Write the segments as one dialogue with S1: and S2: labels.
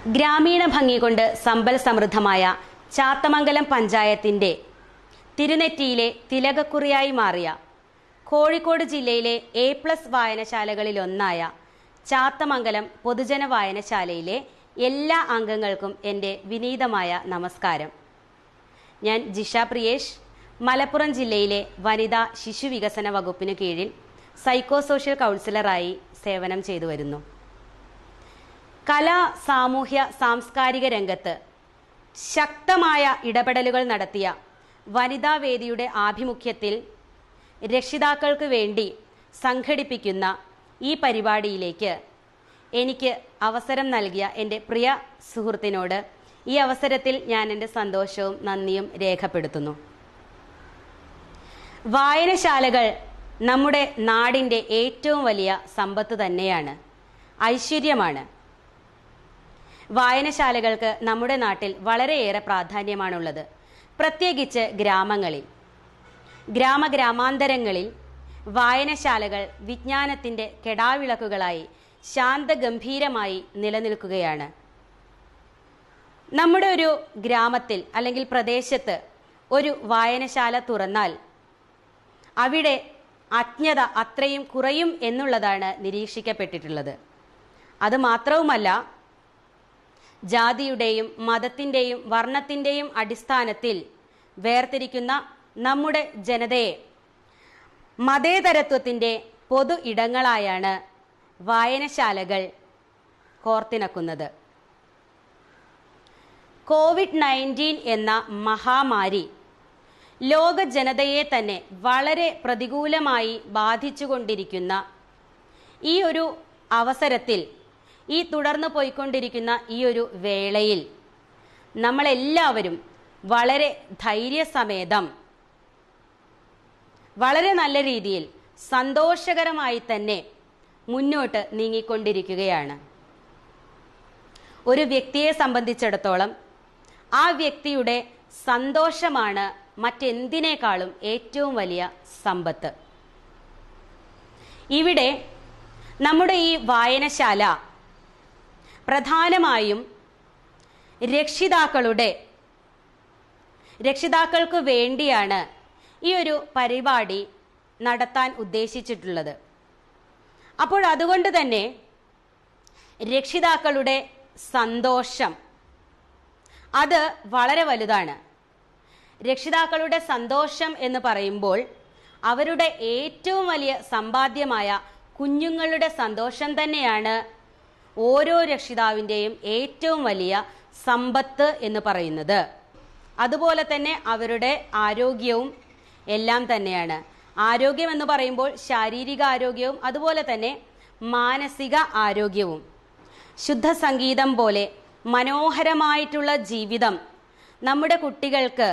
S1: ഗ്രാമീണ ഭംഗി കൊണ്ട് സമ്പൽ സമൃദ്ധമായ ചാത്തമംഗലം പഞ്ചായത്തിൻ്റെ തിരുനെറ്റിയിലെ തിലകക്കുറിയായി മാറിയ കോഴിക്കോട് ജില്ലയിലെ A+ വായനശാലകളിലൊന്നായ ചാത്തമംഗലം പൊതുജന വായനശാലയിലെ എല്ലാ അംഗങ്ങൾക്കും എൻ്റെ വിനീതമായ നമസ്കാരം. ഞാൻ ജിഷ പ്രിയേഷ്, മലപ്പുറം ജില്ലയിലെ വനിതാ ശിശു വികസന വകുപ്പിനു കീഴിൽ സൈക്കോ സോഷ്യൽ കൗൺസിലറായി സേവനം ചെയ്തു വരുന്നു. കലാ, സാമൂഹ്യ, സാംസ്കാരിക രംഗത്ത് ശക്തമായ ഇടപെടലുകൾ നടത്തിയ വനിതാ വേദിയുടെ ആഭിമുഖ്യത്തിൽ രക്ഷിതാക്കൾക്ക് വേണ്ടി സംഘടിപ്പിക്കുന്ന ഈ പരിപാടിയിലേക്ക് എനിക്ക് അവസരം നൽകിയ എൻ്റെ പ്രിയ സുഹൃത്തിനോട് ഈ അവസരത്തിൽ ഞാൻ എൻ്റെ സന്തോഷവും നന്ദിയും രേഖപ്പെടുത്തുന്നു. വായനശാലകൾ നമ്മുടെ നാടിൻ്റെ ഏറ്റവും വലിയ സമ്പത്ത് തന്നെയാണ്, ഐശ്വര്യമാണ്. വായനശാലകൾക്ക് നമ്മുടെ നാട്ടിൽ വളരെയേറെ പ്രാധാന്യമാണുള്ളത്. പ്രത്യേകിച്ച് ഗ്രാമങ്ങളിൽ, ഗ്രാമാന്തരങ്ങളിൽ വായനശാലകൾ വിജ്ഞാനത്തിൻ്റെ കെടാവിളക്കുകളായി ശാന്തഗംഭീരമായി നിലനിൽക്കുകയാണ്. നമ്മുടെ ഒരു ഗ്രാമത്തിൽ അല്ലെങ്കിൽ പ്രദേശത്ത് ഒരു വായനശാല തുറന്നാൽ അവിടെ അജ്ഞത അത്രയും കുറയും എന്നുള്ളതാണ് നിരീക്ഷിക്കപ്പെട്ടിട്ടുള്ളത്. അതുമാത്രവുമല്ല, ജാതിയുടെയും മതത്തിൻ്റെയും വർണ്ണത്തിൻ്റെയും അടിസ്ഥാനത്തിൽ വേർതിരിക്കുന്ന നമ്മുടെ ജനതയെ മതേതരത്വത്തിൻ്റെ പൊതു ഇടങ്ങളായാണ് വായനശാലകൾ കോർത്തിണക്കുന്നത്. COVID-19 എന്ന മഹാമാരി ലോക ജനതയെ തന്നെ വളരെ പ്രതികൂലമായി ബാധിച്ചുകൊണ്ടിരിക്കുന്ന ഈ ഒരു അവസരത്തിൽ, ഈ തുടർന്ന് പോയിക്കൊണ്ടിരിക്കുന്ന ഈ ഒരു വേളയിൽ നമ്മളെല്ലാവരും വളരെ ധൈര്യസമേതം, വളരെ നല്ല രീതിയിൽ സന്തോഷകരമായി തന്നെ മുന്നോട്ട് നീങ്ങിക്കൊണ്ടിരിക്കുകയാണ്. ഒരു വ്യക്തിയെ സംബന്ധിച്ചിടത്തോളം ആ വ്യക്തിയുടെ സന്തോഷമാണ് മറ്റെന്തിനേക്കാളും ഏറ്റവും വലിയ സമ്പത്ത്. ഇവിടെ നമ്മുടെ ഈ വായനശാല പ്രധാനമായും രക്ഷിതാക്കൾക്ക് വേണ്ടിയാണ് ഈ ഒരു പരിപാടി നടത്താൻ ഉദ്ദേശിച്ചിട്ടുള്ളത്. അപ്പോൾ അതുകൊണ്ട് തന്നെ രക്ഷിതാക്കളുടെ സന്തോഷം അത് വളരെ വലുതാണ്. രക്ഷിതാക്കളുടെ സന്തോഷം എന്ന് പറയുമ്പോൾ അവരുടെ ഏറ്റവും വലിയ സമ്പാദ്യമായ കുഞ്ഞുങ്ങളുടെ സന്തോഷം തന്നെയാണ് ഓരോ രക്ഷിതാവിൻ്റെയും ഏറ്റവും വലിയ സമ്പത്ത് എന്ന് പറയുന്നത്. അതുപോലെ തന്നെ അവരുടെ ആരോഗ്യവും എല്ലാം തന്നെയാണ്. ആരോഗ്യം എന്ന് പറയുമ്പോൾ ശാരീരിക ആരോഗ്യവും അതുപോലെ തന്നെ മാനസിക ആരോഗ്യവും. ശുദ്ധ സംഗീതം പോലെ മനോഹരമായിട്ടുള്ള ജീവിതം നമ്മുടെ കുട്ടികൾക്ക്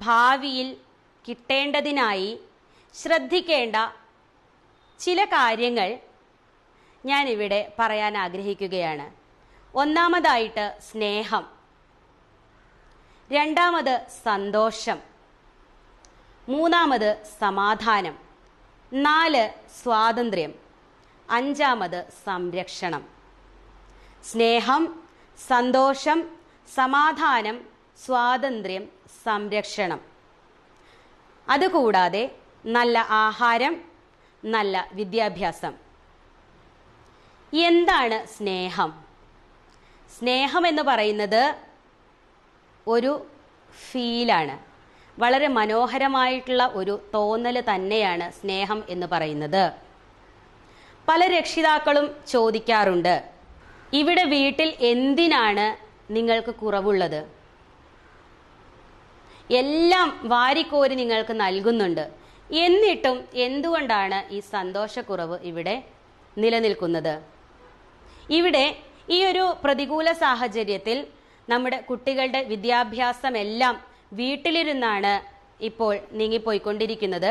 S1: ഭാവിയിൽ കിട്ടേണ്ടതിനായി ശ്രദ്ധിക്കേണ്ട ചില കാര്യങ്ങൾ ഞാനിവിടെ പറയാൻ ആഗ്രഹിക്കുകയാണ്. ഒന്നാമതായിട്ട് സ്നേഹം, രണ്ടാമത് സന്തോഷം, മൂന്നാമത് സമാധാനം, 4 സ്വാതന്ത്ര്യം, 5 സംരക്ഷണം. സ്നേഹം, സന്തോഷം, സമാധാനം, സ്വാതന്ത്ര്യം, സംരക്ഷണം. അതുകൂടാതെ നല്ല ആഹാരം, നല്ല വിദ്യാഭ്യാസം. എന്താണ് സ്നേഹം? സ്നേഹം എന്ന് പറയുന്നത് ഒരു ഫീലാണ്. വളരെ മനോഹരമായിട്ടുള്ള ഒരു തോന്നൽ തന്നെയാണ് സ്നേഹം എന്ന് പറയുന്നത്. പല രക്ഷിതാക്കളും ചോദിക്കാറുണ്ട്, ഇവിടെ വീട്ടിൽ എന്തിനാണ് നിങ്ങൾക്ക് കുറവുള്ളത്? എല്ലാം വാരിക്കോരി നിങ്ങൾക്ക് നൽകുന്നുണ്ട്, എന്നിട്ടും എന്തുകൊണ്ടാണ് ഈ സന്തോഷക്കുറവ് ഇവിടെ നിലനിൽക്കുന്നത്? ഇവിടെ ഈ ഒരു പ്രതികൂല സാഹചര്യത്തിൽ നമ്മുടെ കുട്ടികളുടെ വിദ്യാഭ്യാസമെല്ലാം വീട്ടിലിരുന്നാണ് ഇപ്പോൾ നീങ്ങിപ്പോയിക്കൊണ്ടിരിക്കുന്നത്.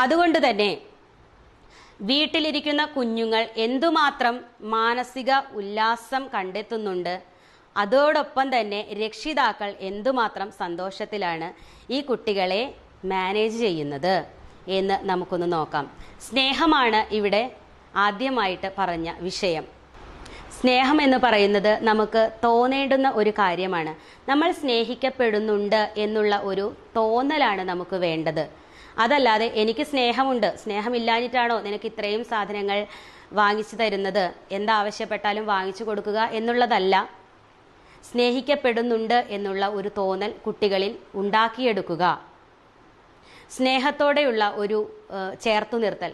S1: അതുകൊണ്ട് തന്നെ വീട്ടിലിരിക്കുന്ന കുഞ്ഞുങ്ങൾ എന്തുമാത്രം മാനസിക ഉല്ലാസം കണ്ടെത്തുന്നുണ്ട്, അതോടൊപ്പം തന്നെ രക്ഷിതാക്കൾ എന്തുമാത്രം സന്തോഷത്തിലാണ് ഈ കുട്ടികളെ മാനേജ് ചെയ്യുന്നത് എന്ന് നമുക്കൊന്ന് നോക്കാം. സ്നേഹമാണ് ഇവിടെ ആദ്യമായിട്ട് പറഞ്ഞ വിഷയം. സ്നേഹം എന്ന് പറയുന്നത് നമുക്ക് തോന്നേണ്ടുന്ന ഒരു കാര്യമാണ്. നമ്മൾ സ്നേഹിക്കപ്പെടുന്നുണ്ട് എന്നുള്ള ഒരു തോന്നലാണ് നമുക്ക് വേണ്ടത്. അതല്ലാതെ എനിക്ക് സ്നേഹമുണ്ട്, സ്നേഹമില്ലാഞ്ഞിട്ടാണോ നിനക്ക് ഇത്രയും സാധനങ്ങൾ വാങ്ങിച്ചു തരുന്നത്, എന്താവശ്യപ്പെട്ടാലും വാങ്ങിച്ചു കൊടുക്കുക എന്നുള്ളതല്ല. സ്നേഹിക്കപ്പെടുന്നുണ്ട് എന്നുള്ള ഒരു തോന്നൽ കുട്ടികളിൽ ഉണ്ടാക്കിയെടുക്കുക. സ്നേഹത്തോടെയുള്ള ഒരു ചേർത്തു നിർത്തൽ,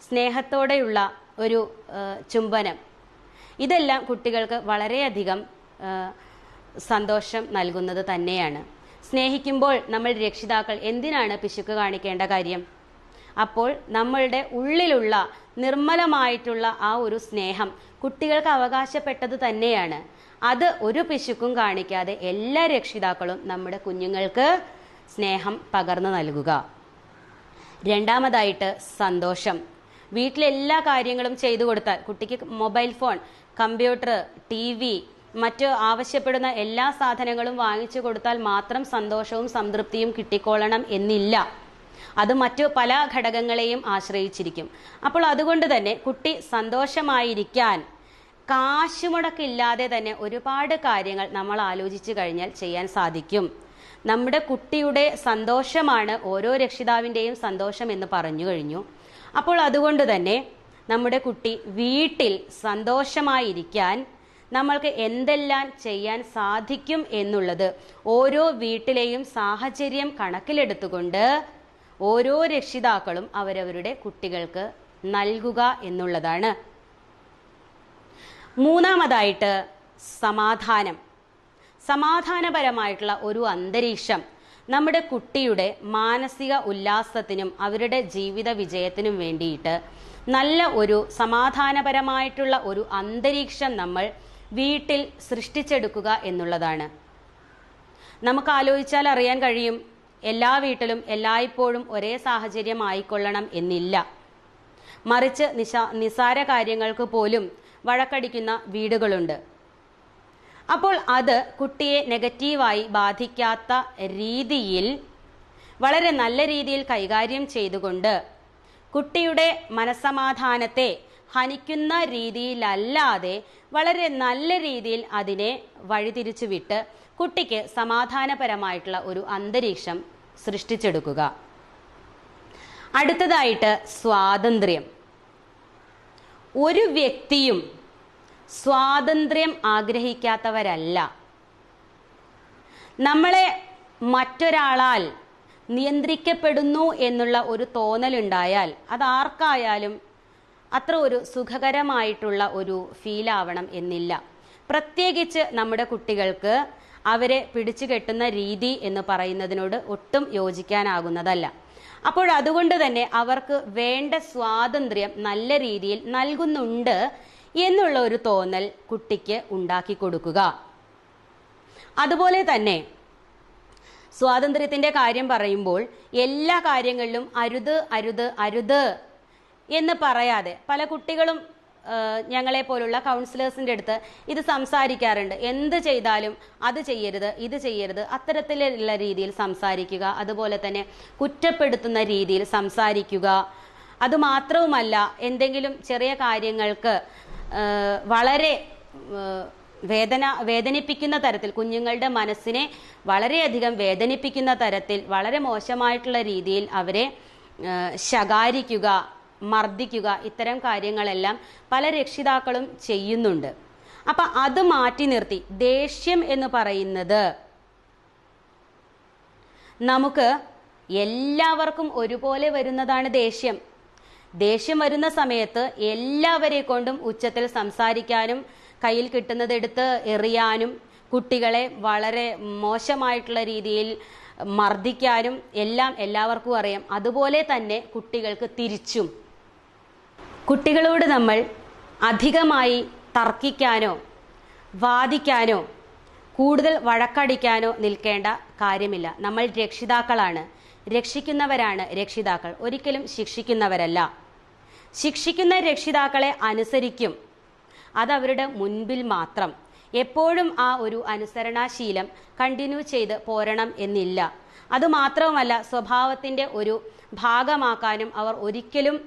S1: സ്നേഹത്തോടെയുള്ള ഒരു ചുംബനം, ഇതെല്ലാം കുട്ടികൾക്ക് വളരെയധികം സന്തോഷം നൽകുന്നത് തന്നെയാണ്. സ്നേഹിക്കുമ്പോൾ നമ്മൾ രക്ഷിതാക്കൾ എന്തിനാണ് പിശുക്ക് കാണിക്കേണ്ട കാര്യം? അപ്പോൾ നമ്മളുടെ ഉള്ളിലുള്ള നിർമ്മലമായിട്ടുള്ള ആ ഒരു സ്നേഹം കുട്ടികൾക്ക് അവകാശപ്പെട്ടത് തന്നെയാണ്. അത് ഒരു പിശുക്കും കാണിക്കാതെ എല്ലാ രക്ഷിതാക്കളും നമ്മുടെ കുഞ്ഞുങ്ങൾക്ക് സ്നേഹം പകർന്നു നൽകുക. രണ്ടാമതായിട്ട് സന്തോഷം. വീട്ടിലെല്ലാ കാര്യങ്ങളും ചെയ്തു കൊടുത്താൽ, കുട്ടിക്ക് മൊബൈൽ ഫോൺ, കമ്പ്യൂട്ടർ, TV, മറ്റ് ആവശ്യപ്പെടുന്ന എല്ലാ സാധനങ്ങളും വാങ്ങിച്ചു കൊടുത്താൽ മാത്രം സന്തോഷവും സംതൃപ്തിയും കിട്ടിക്കൊള്ളണം എന്നില്ല. അത് മറ്റു പല ഘടകങ്ങളെയും ആശ്രയിച്ചിരിക്കും. അപ്പോൾ അതുകൊണ്ട് തന്നെ കുട്ടി സന്തോഷമായിരിക്കാൻ കാശുമുടക്കില്ലാതെ തന്നെ ഒരുപാട് കാര്യങ്ങൾ നമ്മൾ ആലോചിച്ചു കഴിഞ്ഞാൽ ചെയ്യാൻ സാധിക്കും. നമ്മുടെ കുട്ടിയുടെ സന്തോഷമാണ് ഓരോ രക്ഷിതാവിൻ്റെയും സന്തോഷം എന്ന് പറഞ്ഞു കഴിഞ്ഞു. അപ്പോൾ അതുകൊണ്ട് തന്നെ നമ്മുടെ കുട്ടി വീട്ടിൽ സന്തോഷമായിരിക്കാൻ നമ്മൾക്ക് എന്തെല്ലാം ചെയ്യാൻ സാധിക്കും എന്നുള്ളത് ഓരോ വീട്ടിലെയും സാഹചര്യം കണക്കിലെടുത്തുകൊണ്ട് ഓരോ രക്ഷിതാക്കളും അവരവരുടെ കുട്ടികൾക്ക് നൽകുക എന്നുള്ളതാണ്. മൂന്നാമതായിട്ട് സമാധാനം. സമാധാനപരമായിട്ടുള്ള ഒരു അന്തരീക്ഷം നമ്മുടെ കുട്ടിയുടെ മാനസിക ഉല്ലാസത്തിനും അവരുടെ ജീവിത വിജയത്തിനും വേണ്ടിയിട്ട് നല്ല ഒരു സമാധാനപരമായിട്ടുള്ള ഒരു അന്തരീക്ഷം നമ്മൾ വീട്ടിൽ സൃഷ്ടിച്ചെടുക്കുക എന്നുള്ളതാണ്. നമുക്ക് ആലോചിച്ചാൽ അറിയാൻ കഴിയും, എല്ലാ വീട്ടിലും എല്ലായ്പ്പോഴും ഒരേ സാഹചര്യം ആയിക്കൊള്ളണം എന്നില്ല. മറിച്ച് നിസാര കാര്യങ്ങൾക്ക് പോലും വഴക്കടിക്കുന്ന വീടുകളുണ്ട്. അപ്പോൾ അത് കുട്ടിയെ നെഗറ്റീവായി ബാധിക്കാത്ത രീതിയിൽ വളരെ നല്ല രീതിയിൽ കൈകാര്യം ചെയ്തുകൊണ്ട് കുട്ടിയുടെ മനസ്സമാധാനത്തെ ഹനിക്കുന്ന രീതിയിലല്ലാതെ വളരെ നല്ല രീതിയിൽ അതിനെ വഴിതിരിച്ചു വിട്ട് കുട്ടിക്ക് സമാധാനപരമായിട്ടുള്ള ഒരു അന്തരീക്ഷം സൃഷ്ടിച്ചെടുക്കുക. അടുത്തതായിട്ട് സ്വാതന്ത്ര്യം. ഒരു വ്യക്തിയും സ്വാതന്ത്ര്യം ആഗ്രഹിക്കാത്തവരല്ല. നമ്മളെ മറ്റൊരാളാൽ നിയന്ത്രിക്കപ്പെടുന്നു എന്നുള്ള ഒരു തോന്നലുണ്ടായാൽ അതാർക്കായാലും അത്ര ഒരു സുഖകരമായിട്ടുള്ള ഒരു ഫീലാവണം എന്നില്ല. പ്രത്യേകിച്ച് നമ്മുടെ കുട്ടികൾക്ക് അവരെ പിടിച്ചു കെട്ടുന്ന രീതി എന്ന് പറയുന്നതിനോട് ഒട്ടും യോജിക്കാനാകുന്നതല്ല. അപ്പോൾ അതുകൊണ്ട് തന്നെ അവർക്ക് വേണ്ട സ്വാതന്ത്ര്യം നല്ല രീതിയിൽ നൽകുന്നുണ്ട് എന്നുള്ള ഒരു തോന്നൽ കുട്ടിക്ക് ഉണ്ടാക്കി കൊടുക്കുക. അതുപോലെ തന്നെ സ്വാതന്ത്ര്യത്തിന്റെ കാര്യം പറയുമ്പോൾ എല്ലാ കാര്യങ്ങളിലും അരുത് അരുത് അരുത് എന്ന് പറയാതെ പല കുട്ടികളും ഞങ്ങളെ പോലുള്ള കൗൺസിലേഴ്സിൻ്റെ അടുത്ത് ഇത് സംസാരിക്കാറുണ്ട്. എന്ത് ചെയ്താലും അത് ചെയ്യരുത്, ഇത് ചെയ്യരുത്, അത്തരത്തിലുള്ള രീതിയിൽ സംസാരിക്കുക. അതുപോലെ തന്നെ കുറ്റപ്പെടുത്തുന്ന രീതിയിൽ സംസാരിക്കുക. അതുമാത്രവുമല്ല, എന്തെങ്കിലും ചെറിയ കാര്യങ്ങൾക്ക് വളരെ വേദനിപ്പിക്കുന്ന തരത്തിൽ, കുഞ്ഞുങ്ങളുടെ മനസ്സിനെ വളരെയധികം വേദനിപ്പിക്കുന്ന തരത്തിൽ വളരെ മോശമായിട്ടുള്ള രീതിയിൽ അവരെ ശകാരിക്കുക, മർദ്ദിക്കുക, ഇത്തരം കാര്യങ്ങളെല്ലാം പല രക്ഷിതാക്കളും ചെയ്യുന്നുണ്ട്. അപ്പൊ അത് മാറ്റി നിർത്തി ദേഷ്യം എന്ന് പറയുന്നത് നമുക്ക് എല്ലാവർക്കും ഒരുപോലെ വരുന്നതാണ്. ദേഷ്യം വരുന്ന സമയത്ത് എല്ലാവരെ കൊണ്ടും ഉച്ചത്തിൽ സംസാരിക്കാനും കയ്യിൽ കിട്ടുന്നതെടുത്ത് എറിയാനും കുട്ടികളെ വളരെ മോശമായിട്ടുള്ള രീതിയിൽ മർദ്ദിക്കാനും എല്ലാം എല്ലാവർക്കും അറിയാം. അതുപോലെ തന്നെ കുട്ടികൾക്ക് തിരിച്ചും കുട്ടികളോട് നമ്മൾ അധികമായി തർക്കിക്കാനോ വാദിക്കാനോ കൂടുതൽ വഴക്കടിക്കാനോ നിൽക്കേണ്ട കാര്യമില്ല. നമ്മൾ രക്ഷിതാക്കളാണ്, രക്ഷിക്കുന്നവരാണ് രക്ഷിതാക്കൾ, ഒരിക്കലും ശിക്ഷിക്കുന്നവരല്ല. ശിക്ഷിക്കുന്ന രക്ഷിതാക്കളെ അനുസരിക്കും, അതവരുടെ മുൻപിൽ മാത്രം. എപ്പോഴും ആ ഒരു അനുസരണാശീലം കണ്ടിന്യൂ ചെയ്ത് പോരണം എന്നില്ല. അതുമാത്രവുമല്ല, സ്വഭാവത്തിൻ്റെ ഒരു ഭാഗമാക്കാനും അവർ ഒരിക്കലും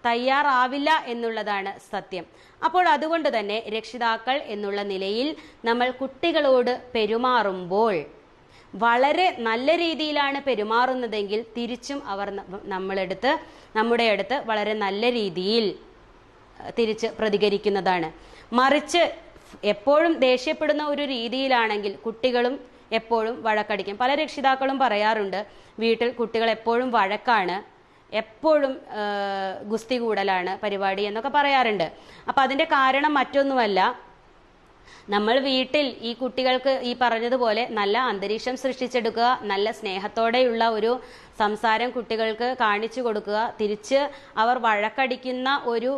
S1: തയ്യാറാവില്ല എന്നുള്ളതാണ് സത്യം. അപ്പോൾ അതുകൊണ്ട് തന്നെ രക്ഷിതാക്കൾ എന്നുള്ള നിലയിൽ നമ്മൾ കുട്ടികളോട് പെരുമാറുമ്പോൾ വളരെ നല്ല രീതിയിലാണ് പെരുമാറുന്നതെങ്കിൽ തിരിച്ചും അവർ നമ്മുടെ അടുത്ത് വളരെ നല്ല രീതിയിൽ തിരിച്ച് പ്രതികരിക്കുന്നതാണ്. മറിച്ച് എപ്പോഴും ദേഷ്യപ്പെടുന്ന ഒരു രീതിയിലാണെങ്കിൽ കുട്ടികളും എപ്പോഴും വഴക്കടിക്കും. പല രക്ഷിതാക്കളും പറയാറുണ്ട്, വീട്ടിൽ കുട്ടികൾ എപ്പോഴും വഴക്കാണ്, എപ്പോഴും ഗുസ്തി കൂടലാണ് പരിപാടി എന്നൊക്കെ പറയാറുണ്ട്. അപ്പം അതിൻ്റെ കാരണം മറ്റൊന്നുമല്ല, നമ്മൾ വീട്ടിൽ ഈ കുട്ടികൾക്ക് ഈ പറഞ്ഞതുപോലെ നല്ല അന്തരീക്ഷം സൃഷ്ടിച്ചെടുക്കുക, നല്ല സ്നേഹത്തോടെയുള്ള ഒരു സംസാരം കുട്ടികൾക്ക് കാണിച്ചു കൊടുക്കുക. തിരിച്ച് അവർ വഴക്കടിക്കുന്ന ഒരു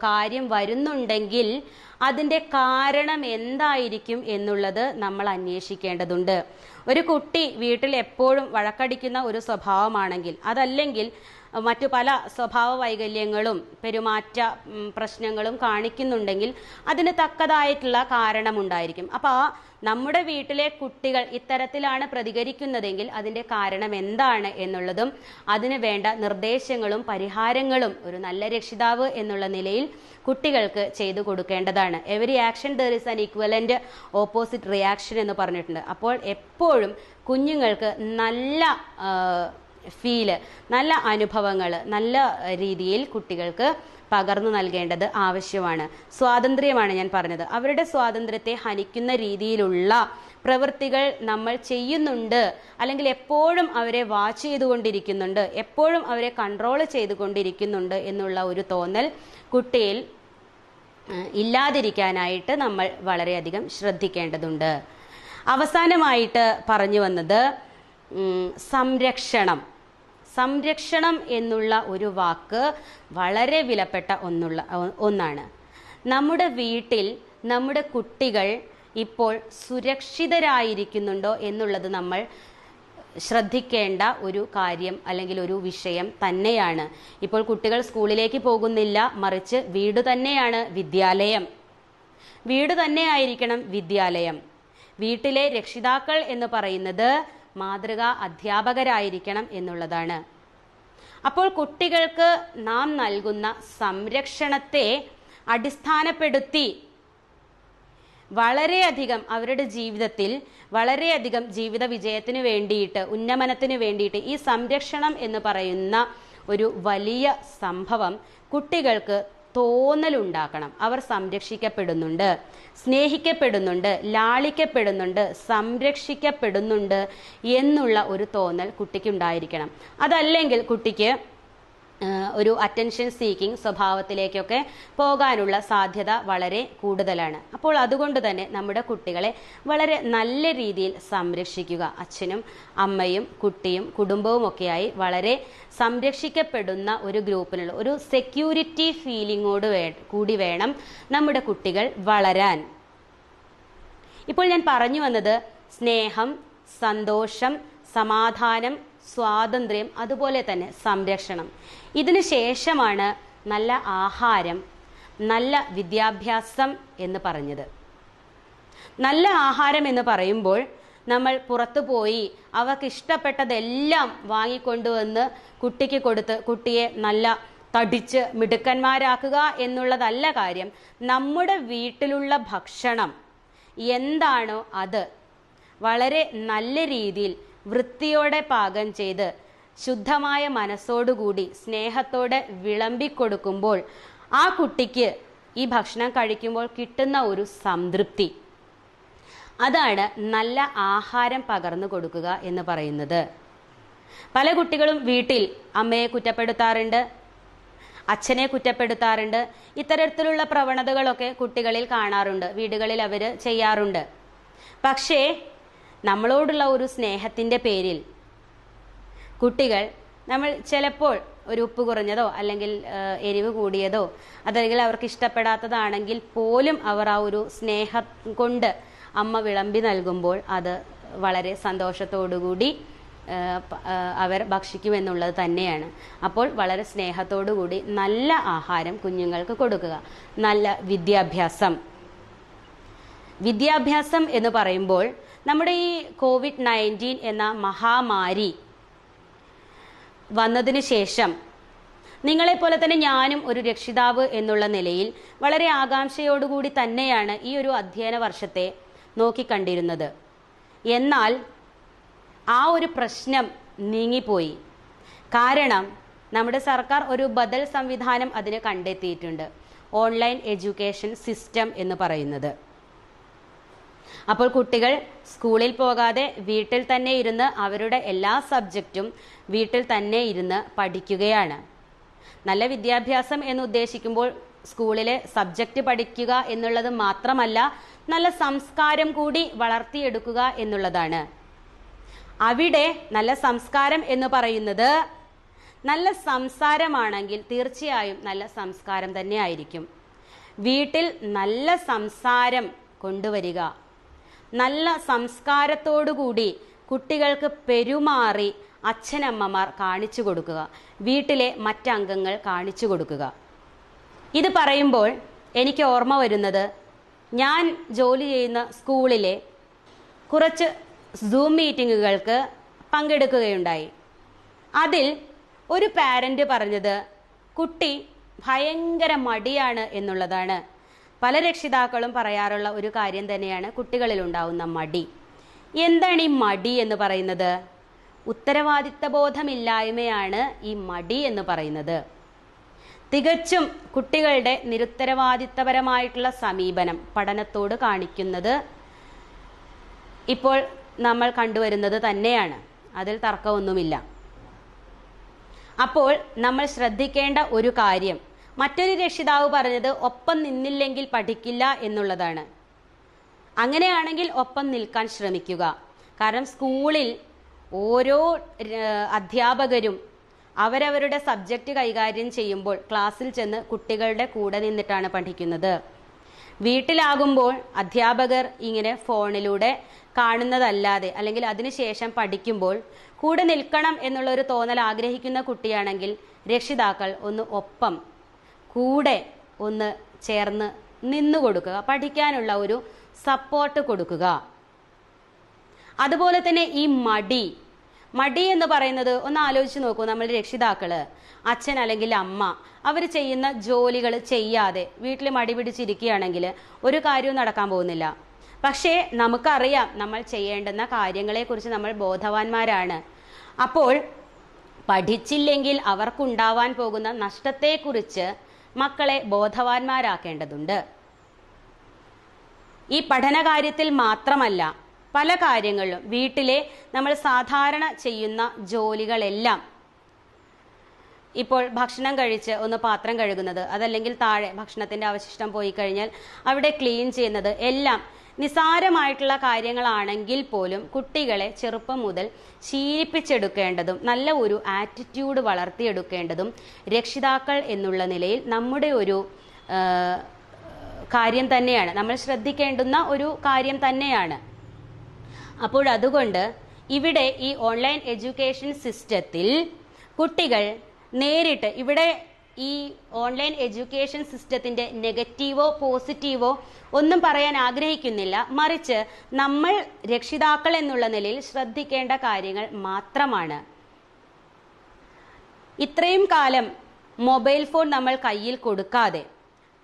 S1: കാര്യം വരുന്നുണ്ടെങ്കിൽ അതിൻ്റെ കാരണം എന്തായിരിക്കും എന്നുള്ളത് നമ്മൾ അന്വേഷിക്കേണ്ടതുണ്ട്. ഒരു കുട്ടി വീട്ടിൽ എപ്പോഴും വഴക്കടിക്കുന്ന ഒരു സ്വഭാവമാണെങ്കിൽ, അതല്ലെങ്കിൽ മറ്റു പല സ്വഭാവ വൈകല്യങ്ങളും പെരുമാറ്റ പ്രശ്നങ്ങളും കാണിക്കുന്നുണ്ടെങ്കിൽ അതിന് തക്കതായിട്ടുള്ള കാരണമുണ്ടായിരിക്കും. അപ്പോൾ നമ്മുടെ വീട്ടിലെ കുട്ടികൾ ഇത്തരത്തിലാണ് പ്രതികരിക്കുന്നതെങ്കിൽ അതിൻ്റെ കാരണം എന്താണ് എന്നുള്ളതും അതിന് വേണ്ട നിർദ്ദേശങ്ങളും പരിഹാരങ്ങളും ഒരു നല്ല രക്ഷിതാവ് എന്നുള്ള നിലയിൽ കുട്ടികൾക്ക് ചെയ്തു കൊടുക്കേണ്ടതാണ്. Every action there is an equivalent opposite reaction എന്ന് പറഞ്ഞിട്ടുണ്ട്. അപ്പോൾ എപ്പോഴും കുഞ്ഞുങ്ങൾക്ക് നല്ല നല്ല അനുഭവങ്ങൾ നല്ല രീതിയിൽ കുട്ടികൾക്ക് പകർന്നു നൽകേണ്ടത് ആവശ്യമാണ്. സ്വാതന്ത്ര്യമാണ് ഞാൻ പറഞ്ഞത്. അവരുടെ സ്വാതന്ത്ര്യത്തെ ഹനിക്കുന്ന രീതിയിലുള്ള പ്രവൃത്തികൾ നമ്മൾ ചെയ്യുന്നുണ്ട്, അല്ലെങ്കിൽ എപ്പോഴും അവരെ വാച്ച് ചെയ്തുകൊണ്ടിരിക്കുന്നുണ്ട്, എപ്പോഴും അവരെ കൺട്രോൾ ചെയ്തുകൊണ്ടിരിക്കുന്നുണ്ട് എന്നുള്ള ഒരു തോന്നൽ കുട്ടിയിൽ ഇല്ലാതിരിക്കാനായിട്ട് നമ്മൾ വളരെയധികം ശ്രദ്ധിക്കേണ്ടതുണ്ട്. അവസാനമായിട്ട് പറഞ്ഞു വന്നത് സംരക്ഷണം എന്നുള്ള ഒരു വാക്ക് വളരെ വിലപ്പെട്ട ഒന്നാണ്. നമ്മുടെ വീട്ടിൽ നമ്മുടെ കുട്ടികൾ ഇപ്പോൾ സുരക്ഷിതരായിരിക്കുന്നുണ്ടോ എന്നുള്ളത് നമ്മൾ ശ്രദ്ധിക്കേണ്ട ഒരു കാര്യം അല്ലെങ്കിൽ ഒരു വിഷയം തന്നെയാണ്. ഇപ്പോൾ കുട്ടികൾ സ്കൂളിലേക്ക് പോകുന്നില്ല, മറിച്ച് വീട് തന്നെയാണ് വിദ്യാലയം. വീട് തന്നെയായിരിക്കണം വിദ്യാലയം. വീട്ടിലെ രക്ഷിതാക്കൾ എന്ന് പറയുന്നത് മാതൃകാ അധ്യാപകരായിരിക്കണം എന്നുള്ളതാണ്. അപ്പോൾ കുട്ടികൾക്ക് നാം നൽകുന്ന സംരക്ഷണത്തെ അടിസ്ഥാനപ്പെടുത്തി വളരെയധികം അവരുടെ ജീവിതത്തിൽ വളരെയധികം ജീവിത വിജയത്തിന് വേണ്ടിയിട്ട്, ഉന്നമനത്തിന് വേണ്ടിയിട്ട് ഈ സംരക്ഷണം എന്ന് പറയുന്ന ഒരു വലിയ സംഭവം കുട്ടികൾക്ക് തോന്നലുണ്ടാക്കണം. അവർ സംരക്ഷിക്കപ്പെടുന്നുണ്ട്, സ്നേഹിക്കപ്പെടുന്നുണ്ട്, ലാളിക്കപ്പെടുന്നുണ്ട്, സംരക്ഷിക്കപ്പെടുന്നുണ്ട് എന്നുള്ള ഒരു തോന്നൽ കുട്ടിക്കുണ്ടായിരിക്കണം. അതല്ലെങ്കിൽ കുട്ടിക്ക് ഒരു അറ്റൻഷൻ സീക്കിംഗ് സ്വഭാവത്തിലേക്കൊക്കെ പോകാനുള്ള സാധ്യത വളരെ കൂടുതലാണ്. അപ്പോൾ അതുകൊണ്ട് തന്നെ നമ്മുടെ കുട്ടികളെ വളരെ നല്ല രീതിയിൽ സംരക്ഷിക്കുക. അച്ഛനും അമ്മയും കുട്ടിയും കുടുംബവും ഒക്കെയായി വളരെ സംരക്ഷിക്കപ്പെടുന്ന ഒരു ഗ്രൂപ്പിനുള്ള ഒരു സെക്യൂരിറ്റി ഫീലിങ്ങോട് കൂടി വേണം നമ്മുടെ കുട്ടികൾ വളരാൻ. ഇപ്പോൾ ഞാൻ പറഞ്ഞു വന്നത് സ്നേഹം, സന്തോഷം, സമാധാനം, സ്വാതന്ത്ര്യം, അതുപോലെ തന്നെ സംരക്ഷണം. ഇതിനു ശേഷമാണ് നല്ല ആഹാരം, നല്ല വിദ്യാഭ്യാസം എന്ന് പറഞ്ഞത്. നല്ല ആഹാരം എന്ന് പറയുമ്പോൾ നമ്മൾ പുറത്തു പോയി അവർക്ക് ഇഷ്ടപ്പെട്ടതെല്ലാം വാങ്ങിക്കൊണ്ടുവന്ന് കുട്ടിക്ക് കൊടുത്ത് കുട്ടിയെ നല്ല തടിച്ച് മിടുക്കന്മാരാക്കുക എന്നുള്ളതല്ല കാര്യം. നമ്മുടെ വീട്ടിലുള്ള ഭക്ഷണം എന്താണോ അത് വളരെ നല്ല രീതിയിൽ വൃത്തിയോടെ പാകം ചെയ്ത് ശുദ്ധമായ മനസ്സോടുകൂടി സ്നേഹത്തോടെ വിളമ്പിക്കൊടുക്കുമ്പോൾ ആ കുട്ടിക്ക് ഈ ഭക്ഷണം കഴിക്കുമ്പോൾ കിട്ടുന്ന ഒരു സംതൃപ്തി, അതാണ് നല്ല ആഹാരം പകർന്നു കൊടുക്കുക എന്ന് പറയുന്നത്. പല കുട്ടികളും വീട്ടിൽ അമ്മയെ കുറ്റപ്പെടുത്താറുണ്ട്, അച്ഛനെ കുറ്റപ്പെടുത്താറുണ്ട്. ഇത്തരത്തിലുള്ള പ്രവണതകളൊക്കെ കുട്ടികളിൽ കാണാറുണ്ട്, വീടുകളിൽ അവർ ചെയ്യാറുണ്ട്. പക്ഷേ നമ്മളോടുള്ള ഒരു സ്നേഹത്തിൻ്റെ പേരിൽ കുട്ടികൾ നമ്മൾ ചിലപ്പോൾ ഒരു ഉപ്പ് കുറഞ്ഞതോ അല്ലെങ്കിൽ എരിവ് കൂടിയതോ അതല്ലെങ്കിൽ അവർക്ക് ഇഷ്ടപ്പെടാത്തതാണെങ്കിൽ പോലും അവർ ആ ഒരു സ്നേഹം കൊണ്ട് അമ്മ വിളമ്പി നൽകുമ്പോൾ അത് വളരെ സന്തോഷത്തോടുകൂടി അവർ ഭക്ഷിക്കുമെന്നുള്ളത് തന്നെയാണ്. അപ്പോൾ വളരെ സ്നേഹത്തോടുകൂടി നല്ല ആഹാരം കുഞ്ഞുങ്ങൾക്ക് കൊടുക്കുക. നല്ല വിദ്യാഭ്യാസം എന്ന് പറയുമ്പോൾ നമ്മുടെ ഈ COVID-19 എന്ന മഹാമാരി വന്നതിന് ശേഷം നിങ്ങളെപ്പോലെ തന്നെ ഞാനും ഒരു രക്ഷിതാവ് എന്നുള്ള നിലയിൽ വളരെ ആകാംക്ഷയോടുകൂടി തന്നെയാണ് ഈ ഒരു അധ്യയന വർഷത്തെ നോക്കിക്കണ്ടിരുന്നത്. എന്നാൽ ആ ഒരു പ്രശ്നം നീങ്ങിപ്പോയി. കാരണം നമ്മുടെ സർക്കാർ ഒരു ബദൽ സംവിധാനം അതിന് കണ്ടെത്തിയിട്ടുണ്ട്, ഓൺലൈൻ എഡ്യൂക്കേഷൻ സിസ്റ്റം എന്ന് പറയുന്നത്. അപ്പോൾ കുട്ടികൾ സ്കൂളിൽ പോകാതെ വീട്ടിൽ തന്നെ ഇരുന്ന് അവരുടെ എല്ലാ സബ്ജക്റ്റും വീട്ടിൽ തന്നെ ഇരുന്ന് പഠിക്കുകയാണ്. നല്ല വിദ്യാഭ്യാസം എന്ന് ഉദ്ദേശിക്കുമ്പോൾ സ്കൂളിലെ സബ്ജക്റ്റ് പഠിക്കുക എന്നുള്ളത് മാത്രമല്ല, നല്ല സംസ്കാരം കൂടി വളർത്തിയെടുക്കുക എന്നുള്ളതാണ്. അവിടെ നല്ല സംസ്കാരം എന്ന് പറയുന്നത് നല്ല സംസാരമാണെങ്കിൽ തീർച്ചയായും നല്ല സംസ്കാരം തന്നെ ആയിരിക്കും. വീട്ടിൽ നല്ല സംസാരം കൊണ്ടുവരിക, നല്ല സംസ്കാരത്തോടുകൂടി കുട്ടികൾക്ക് പെരുമാറി അച്ഛനമ്മമാർ കാണിച്ചു കൊടുക്കുക, വീട്ടിലെ മറ്റംഗങ്ങൾ കാണിച്ചു കൊടുക്കുക. ഇത് പറയുമ്പോൾ എനിക്ക് ഓർമ്മ വരുന്നത്, ഞാൻ ജോലി ചെയ്യുന്ന സ്കൂളിലെ കുറച്ച് സൂം മീറ്റിങ്ങുകൾക്ക് പങ്കെടുക്കുകയുണ്ടായി. അതിൽ ഒരു പാരന്റ് പറഞ്ഞത് കുട്ടി ഭയങ്കര മടിയാണ് എന്നുള്ളതാണ്. പല രക്ഷിതാക്കളും പറയാറുള്ള ഒരു കാര്യം തന്നെയാണ് കുട്ടികളിൽ ഉണ്ടാവുന്ന മടി. എന്താണ് ഈ മടി എന്ന് പറയുന്നത്? ഉത്തരവാദിത്ത ബോധമില്ലായ്മയാണ് ഈ മടി എന്ന് പറയുന്നത്. തികച്ചും കുട്ടികളുടെ നിരുത്തരവാദിത്തപരമായിട്ടുള്ള സമീപനം പഠനത്തോട് കാണിക്കുന്നത് ഇപ്പോൾ നമ്മൾ കണ്ടുവരുന്നത് തന്നെയാണ്, അതിൽ തർക്കമൊന്നുമില്ല. അപ്പോൾ നമ്മൾ ശ്രദ്ധിക്കേണ്ട ഒരു കാര്യം, മറ്റൊരു രക്ഷിതാവ് പറഞ്ഞത് ഒപ്പം നിന്നില്ലെങ്കിൽ പഠിക്കില്ല എന്നുള്ളതാണ്. അങ്ങനെയാണെങ്കിൽ ഒപ്പം നിൽക്കാൻ ശ്രമിക്കുക. കാരണം സ്കൂളിൽ ഓരോ അധ്യാപകരും അവരവരുടെ സബ്ജക്റ്റ് കൈകാര്യം ചെയ്യുമ്പോൾ ക്ലാസ്സിൽ ചെന്ന് കുട്ടികളുടെ കൂടെ നിന്നിട്ടാണ് പഠിക്കുന്നത്. വീട്ടിലാകുമ്പോൾ അധ്യാപകർ ഇങ്ങനെ ഫോണിലൂടെ കാണുന്നതല്ലാതെ, അല്ലെങ്കിൽ അതിനുശേഷം പഠിക്കുമ്പോൾ കൂടെ നിൽക്കണം എന്നുള്ളൊരു തോന്നൽ ആഗ്രഹിക്കുന്ന കുട്ടിയാണെങ്കിൽ രക്ഷിതാക്കൾ ഒന്ന് ഒപ്പം കൂടെ ഒന്ന് ചേർന്ന് നിന്നു കൊടുക്കുക, പഠിക്കാനുള്ള ഒരു സപ്പോർട്ട് കൊടുക്കുക. അതുപോലെ തന്നെ ഈ മടി എന്ന് പറയുന്നത് ഒന്ന് ആലോചിച്ച് നോക്കൂ. നമ്മൾ രക്ഷിതാക്കള്, അച്ഛൻ അല്ലെങ്കിൽ അമ്മ, അവർ ചെയ്യുന്ന ജോലികൾ ചെയ്യാതെ വീട്ടിൽ മടി പിടിച്ചിരിക്കുകയാണെങ്കിൽ ഒരു കാര്യവും നടക്കാൻ പോകുന്നില്ല. പക്ഷേ നമുക്കറിയാം നമ്മൾ ചെയ്യേണ്ടുന്ന കാര്യങ്ങളെക്കുറിച്ച് നമ്മൾ ബോധവാന്മാരാണ്. അപ്പോൾ പഠിച്ചില്ലെങ്കിൽ അവർക്കുണ്ടാവാൻ പോകുന്ന നഷ്ടത്തെക്കുറിച്ച് മക്കളെ ബോധവാന്മാരാക്കേണ്ടതുണ്ട്. ഈ പഠന കാര്യത്തിൽ മാത്രമല്ല, പല കാര്യങ്ങളിലും വീട്ടിലെ നമ്മൾ സാധാരണ ചെയ്യുന്ന ജോലികളെല്ലാം, ഇപ്പോൾ ഭക്ഷണം കഴിച്ച് ഒന്ന് പാത്രം കഴുകുന്നത്, അതല്ലെങ്കിൽ താഴെ ഭക്ഷണത്തിന്റെ അവശിഷ്ടം പോയി കഴിഞ്ഞാൽ അവിടെ ക്ലീൻ ചെയ്യുന്നത്, എല്ലാം നിസാരമായിട്ടുള്ള കാര്യങ്ങളാണെങ്കിൽ പോലും കുട്ടികളെ ചെറുപ്പം മുതൽ ശീലിപ്പിച്ചെടുക്കേണ്ടതും നല്ല ഒരു ആറ്റിറ്റ്യൂഡ് വളർത്തിയെടുക്കേണ്ടതും രക്ഷിതാക്കൾ എന്നുള്ള നിലയിൽ നമ്മുടെ ഒരു കാര്യം തന്നെയാണ്, നമ്മൾ ശ്രദ്ധിക്കേണ്ടുന്ന ഒരു കാര്യം തന്നെയാണ്. അപ്പോൾ അതുകൊണ്ട് ഇവിടെ ഈ ഓൺലൈൻ എഡ്യൂക്കേഷൻ സിസ്റ്റത്തിൽ കുട്ടികൾ നേരിട്ട്, ഇവിടെ ഈ ഓൺലൈൻ എഡ്യൂക്കേഷൻ സിസ്റ്റത്തിന്റെ നെഗറ്റീവോ പോസിറ്റീവോ ഒന്നും പറയാൻ ആഗ്രഹിക്കുന്നില്ല, മറിച്ച് നമ്മൾ രക്ഷിതാക്കൾ എന്നുള്ള നിലയിൽ ശ്രദ്ധിക്കേണ്ട കാര്യങ്ങൾ മാത്രമാണ്. ഇത്രയും കാലം മൊബൈൽ ഫോൺ നമ്മൾ കയ്യിൽ കൊടുക്കാതെ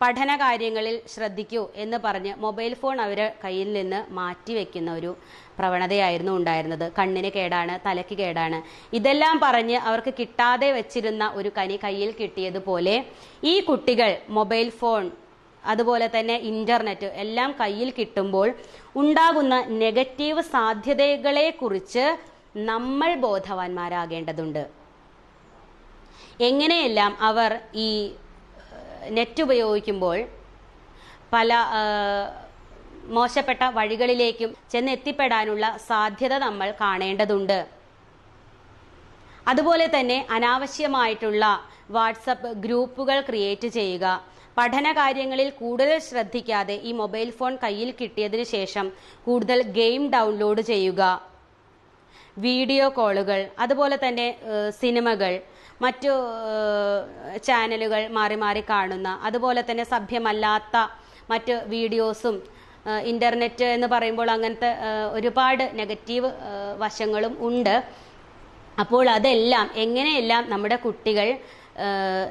S1: പഠന കാര്യങ്ങളിൽ ശ്രദ്ധിക്കൂ എന്ന് പറഞ്ഞ് മൊബൈൽ ഫോൺ അവർ കയ്യിൽ നിന്ന് മാറ്റിവെക്കുന്ന ഒരു പ്രവണതയായിരുന്നു ഉണ്ടായിരുന്നത്. കണ്ണിന് കേടാണ്, തലയ്ക്ക് കേടാണ്, ഇതെല്ലാം പറഞ്ഞ് അവർക്ക് കിട്ടാതെ വെച്ചിരുന്ന ഒരു കനി കയ്യിൽ കിട്ടിയതുപോലെ ഈ കുട്ടികൾ മൊബൈൽ ഫോൺ, അതുപോലെ തന്നെ ഇന്റർനെറ്റ് എല്ലാം കയ്യിൽ കിട്ടുമ്പോൾ ഉണ്ടാകുന്ന നെഗറ്റീവ് സാധ്യതകളെ കുറിച്ച് നമ്മൾ ബോധവാന്മാരാകേണ്ടതുണ്ട്. എങ്ങനെയെല്ലാം അവർ ഈ നെറ്റ് ഉപയോഗിക്കുമ്പോൾ പല മോശപ്പെട്ട വഴികളിലേക്കും ചെന്നെത്തിപ്പെടാനുള്ള സാധ്യത നമ്മൾ കാണേണ്ടതുണ്ട്. അതുപോലെ തന്നെ അനാവശ്യമായിട്ടുള്ള വാട്സപ്പ് ഗ്രൂപ്പുകൾ ക്രിയേറ്റ് ചെയ്യുക, പഠന കാര്യങ്ങളിൽ കൂടുതൽ ശ്രദ്ധിക്കാതെ ഈ മൊബൈൽ ഫോൺ കയ്യിൽ കിട്ടിയതിന് ശേഷം കൂടുതൽ ഗെയിം ഡൗൺലോഡ് ചെയ്യുക, വീഡിയോ കോളുകൾ, അതുപോലെ തന്നെ സിനിമകൾ, മറ്റു ചാനലുകൾ മാറി മാറി കാണുന്ന, അതുപോലെ തന്നെ സഭ്യമല്ലാത്ത മറ്റ് വീഡിയോസും, ഇന്റർനെറ്റ് എന്ന് പറയുമ്പോൾ അങ്ങനത്തെ ഒരുപാട് നെഗറ്റീവ് വശങ്ങളും ഉണ്ട്. അപ്പോൾ അതെല്ലാം എങ്ങനെയെല്ലാം നമ്മുടെ കുട്ടികൾ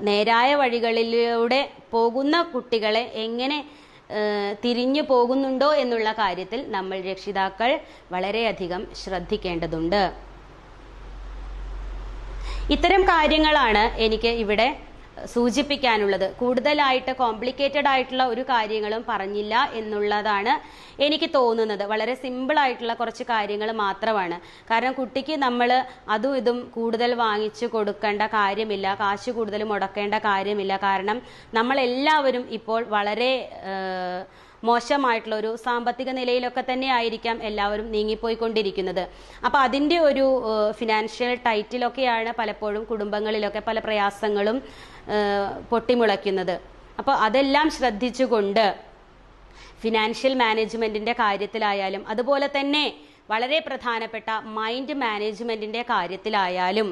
S1: നേരായ വഴികളിലൂടെ പോകുന്ന കുട്ടികളെ എങ്ങനെ തിരിഞ്ഞു പോകുന്നുണ്ടോ എന്നുള്ള കാര്യത്തിൽ നമ്മൾ രക്ഷിതാക്കൾ വളരെയധികം ശ്രദ്ധിക്കേണ്ടതുണ്ട്. ഇത്തരം കാര്യങ്ങളാണ് എനിക്ക് ഇവിടെ സൂചിപ്പിക്കാനുള്ളത്. കൂടുതലായിട്ട് കോംപ്ലിക്കേറ്റഡ് ആയിട്ടുള്ള ഒരു കാര്യങ്ങളും പറഞ്ഞില്ല എന്നുള്ളതാണ് എനിക്ക് തോന്നുന്നത്. വളരെ സിമ്പിൾ ആയിട്ടുള്ള കുറച്ച് കാര്യങ്ങൾ മാത്രമാണ്. കാരണം കുട്ടിക്ക് നമ്മൾ അതും ഇതും കൂടുതൽ വാങ്ങിച്ചു കൊടുക്കേണ്ട കാര്യമില്ല, കാശ് കൂടുതൽ മുടക്കേണ്ട കാര്യമില്ല. കാരണം നമ്മളെല്ലാവരും ഇപ്പോൾ വളരെ മോശമായിട്ടുള്ള ഒരു സാമ്പത്തിക നിലയിലൊക്കെ തന്നെ ആയിരിക്കാം എല്ലാവരും നീങ്ങിപ്പോയിക്കൊണ്ടിരിക്കുന്നത്. അപ്പോൾ അതിൻ്റെ ഒരു ഫിനാൻഷ്യൽ ടൈറ്റിലൊക്കെയാണ് പലപ്പോഴും കുടുംബങ്ങളിലൊക്കെ പല പ്രയാസങ്ങളും പൊട്ടിമുളയ്ക്കുന്നത്. അപ്പോൾ അതെല്ലാം ശ്രദ്ധിച്ചുകൊണ്ട് ഫിനാൻഷ്യൽ മാനേജ്മെൻറ്റിൻ്റെ കാര്യത്തിലായാലും അതുപോലെ തന്നെ വളരെ പ്രധാനപ്പെട്ട മൈൻഡ് മാനേജ്മെൻറ്റിൻ്റെ കാര്യത്തിലായാലും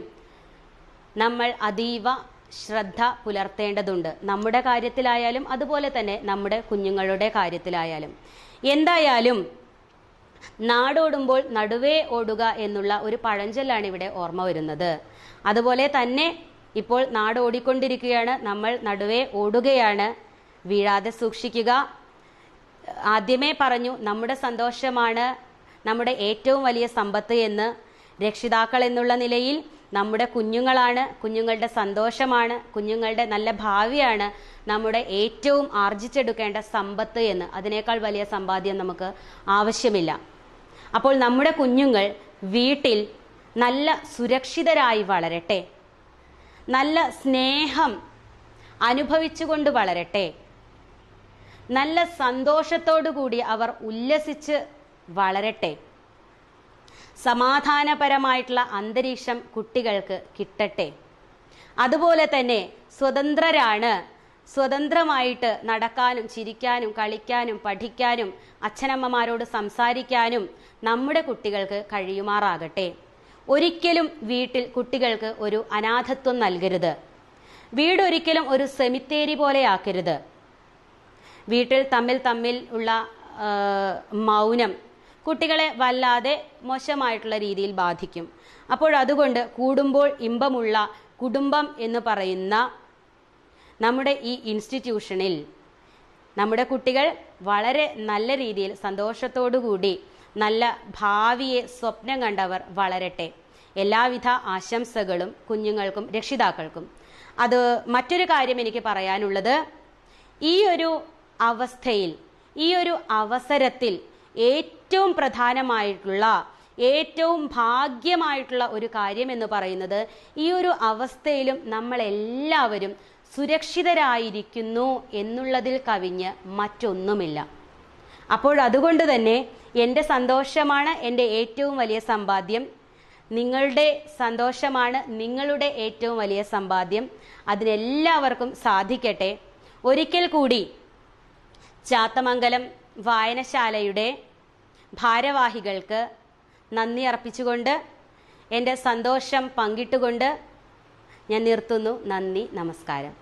S1: നമ്മൾ അതീവ ശ്രദ്ധ പുലർത്തേണ്ടതുണ്ട്. നമ്മുടെ കാര്യത്തിലായാലും അതുപോലെ തന്നെ നമ്മുടെ കുഞ്ഞുങ്ങളുടെ കാര്യത്തിലായാലും. എന്തായാലും നാടോടുമ്പോൾ നടുവേ ഓടുക എന്നുള്ള ഒരു പഴഞ്ചൊല്ലാണ് ഇവിടെ ഓർമ്മ വരുന്നത്. അതുപോലെ തന്നെ ഇപ്പോൾ നാട് ഓടിക്കൊണ്ടിരിക്കുകയാണ്, നമ്മൾ നടുവേ ഓടുകയാണ്. വീഴാതെ സൂക്ഷിക്കുക. ആദ്യമേ പറഞ്ഞു, നമ്മുടെ സന്തോഷമാണ് നമ്മുടെ ഏറ്റവും വലിയ സമ്പത്ത് എന്ന്. രക്ഷിതാക്കൾ എന്നുള്ള നിലയിൽ നമ്മുടെ കുഞ്ഞുങ്ങളാണ്, കുഞ്ഞുങ്ങളുടെ സന്തോഷമാണ്, കുഞ്ഞുങ്ങളുടെ നല്ല ഭാവിയാണ് നമ്മുടെ ഏറ്റവും ആർജിച്ചെടുക്കേണ്ട സമ്പത്ത് എന്ന്. അതിനേക്കാൾ വലിയ സമ്പാദ്യം നമുക്ക് ആവശ്യമില്ല. അപ്പോൾ നമ്മുടെ കുഞ്ഞുങ്ങൾ വീട്ടിൽ നല്ല സുരക്ഷിതരായി വളരട്ടെ, നല്ല സ്നേഹം അനുഭവിച്ചുകൊണ്ട് വളരട്ടെ, നല്ല സന്തോഷത്തോടു കൂടി അവർ ഉല്ലസിച്ച് വളരട്ടെ. സമാധാനപരമായിട്ടുള്ള അന്തരീക്ഷം കുട്ടികൾക്ക് കിട്ടട്ടെ. അതുപോലെ തന്നെ സ്വതന്ത്രരാണ്, സ്വതന്ത്രമായിട്ട് നടക്കാനും ചിരിക്കാനും കളിക്കാനും പഠിക്കാനും അച്ഛനമ്മമാരോട് സംസാരിക്കാനും നമ്മുടെ കുട്ടികൾക്ക് കഴിയുമാറാകട്ടെ. ഒരിക്കലും വീട്ടിൽ കുട്ടികൾക്ക് ഒരു അനാഥത്വം നൽകരുത്. വീടൊരിക്കലും ഒരു സെമിത്തേരി പോലെ ആക്കരുത്. വീട്ടിൽ തമ്മിൽ ഉള്ള മൗനം കുട്ടികളെ വല്ലാതെ മോശമായിട്ടുള്ള രീതിയിൽ ബാധിക്കും. അപ്പോൾ അതുകൊണ്ട് കൂടുമ്പോൾ ഇമ്പമുള്ള കുടുംബം എന്ന് പറയുന്ന നമ്മുടെ ഈ ഇൻസ്റ്റിറ്റ്യൂഷനിൽ നമ്മുടെ കുട്ടികൾ വളരെ നല്ല രീതിയിൽ സന്തോഷത്തോടു കൂടി നല്ല ഭാവിയെ സ്വപ്നം കണ്ടവർ വളരട്ടെ. എല്ലാവിധ ആശംസകളും കുഞ്ഞുങ്ങൾക്കും രക്ഷിതാക്കൾക്കും. അത് മറ്റൊരു കാര്യം എനിക്ക് പറയാനുള്ളത്, ഈ ഒരു അവസ്ഥയിൽ, ഈ ഒരു അവസരത്തിൽ ഏറ്റവും പ്രധാനമായിട്ടുള്ള, ഏറ്റവും ഭാഗ്യമായിട്ടുള്ള ഒരു കാര്യം എന്ന് പറയുന്നത്, ഈ ഒരു അവസ്ഥയിലും നമ്മളെല്ലാവരും സുരക്ഷിതരായിരിക്കുന്നു എന്നുള്ളതിൽ കവിഞ്ഞ് മറ്റൊന്നുമില്ല. അപ്പോൾ അതുകൊണ്ട് തന്നെ എൻ്റെ സന്തോഷമാണ് എൻ്റെ ഏറ്റവും വലിയ സമ്പാദ്യം, നിങ്ങളുടെ സന്തോഷമാണ് നിങ്ങളുടെ ഏറ്റവും വലിയ സമ്പാദ്യം. അതിനെല്ലാവർക്കും സാധിക്കട്ടെ. ഒരിക്കൽ കൂടി ചാത്തമംഗലം വായനശാലയുടെ ഭാരവാഹികൾക്ക് നന്ദി അർപ്പിച്ചുകൊണ്ട്, എൻ്റെ സന്തോഷം പങ്കിട്ടുകൊണ്ട് ഞാൻ നിർത്തുന്നു. നന്ദി, നമസ്കാരം.